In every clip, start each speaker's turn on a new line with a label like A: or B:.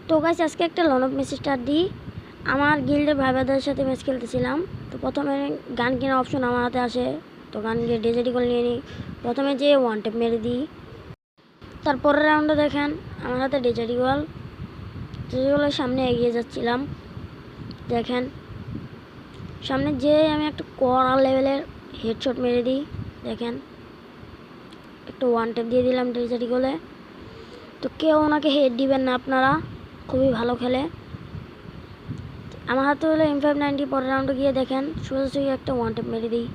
A: তো গাইস আজকে একটা লন অফ ম্যাচ স্টার্ট দিই। আমার গিল্ডের ভাইবাদের সাথে ম্যাচ খেলতেছিলাম। তো প্রথমে গান কেনার অপশন আমার হাতে আসে, তো গান গিয়ে ডেজার্টি কল নিয়ে নিই। প্রথমে যে ওয়ান টেপ মেরে দিই। তারপরের রাউন্ডে দেখেন আমার হাতে ডেজার্টি কলের সামনে এগিয়ে যাচ্ছিলাম। দেখেন সামনে যে আমি একটা কড়া লেভেলের হেডশট মেরে দিই। দেখেন একটু ওয়ান টেপ দিয়ে দিলাম ডেজার্টি কলে। তো কেউ ওনাকে হেড দিবেন না, আপনারা খুবই ভালো খেলে। আমার হাতে হলো M590। পরের রাউন্ডে গিয়ে দেখেন সোজাসুজি একটা ওয়ান টেপ মেরে দিই।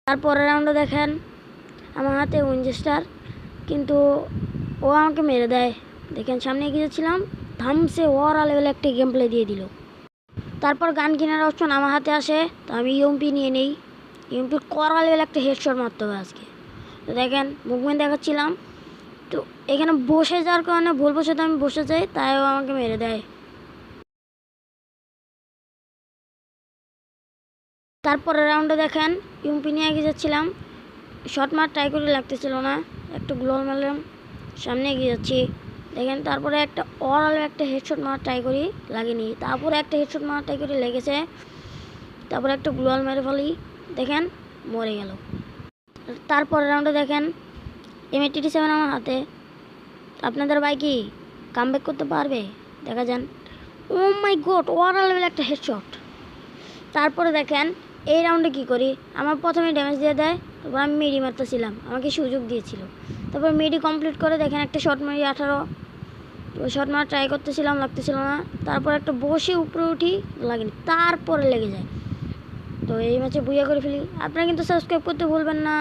A: তারপরের রাউন্ডে দেখেন আমার হাতে উইনচেস্টার, কিন্তু ও আমাকে মেরে দেয়। দেখেন সামনে এগিয়ে যাচ্ছিলাম, থামসে ওরা লেভেলে একটা গেম প্লে দিয়ে দিল। তারপর গান কেনার অপশন আমার হাতে আসে, তো আমি ইউএমপি নিয়ে নেই। ইউএমপির কড়া লেভেলে একটা হেডশট মারতে হবে আজকে। তো দেখেন মুভমেন্ট দেখাচ্ছিলাম, তো এখানে বসে যাওয়ার কারণে ভুল বসে আমি বসে যাই, তাই ও আমাকে মেরে দেয়। তারপরের রাউন্ডে দেখেন ইউএমপি নিয়ে এগিয়ে যাচ্ছিলাম, শট মার ট্রাই করে লাগতেছিল না, একটু গ্লোল মারলাম, সামনে এগিয়ে যাচ্ছি। দেখেন তারপরে একটা একটা হেডশট মারা ট্রাই করি, লাগেনি। তারপরে একটা হেডশট মারা ট্রাই করি, লেগেছে। তারপরে একটা গ্লোয়াল মেরে ফেলি, দেখেন মরে গেল। তারপরের রাউন্ডে দেখেন M87 আমার হাতে। আপনাদের ভাই কি কামব্যাক করতে পারবে? দেখা যান। ও মাই গড, লেভেল একটা হেডশট। তারপরে দেখেন এই রাউন্ডে কি করি, আমার প্রথমে ড্যামেজ দিয়ে দেয়, তারপর আমি মিডি মারতেছিলাম, আমাকে সুযোগ দিয়েছিল। তারপর মিডি কমপ্লিট করে দেখেন একটা শট মারি 18। তো শট মারা ট্রাই করতেছিলাম, লাগতেছিল না। তারপর একটা বসে উপরে উঠি, লাগেনি, তারপরে লেগে যায়। তো এই ম্যাচে বুইয়া করে ফেলি। আপনারা কিন্তু সাবস্ক্রাইব করতে ভুলবেন না।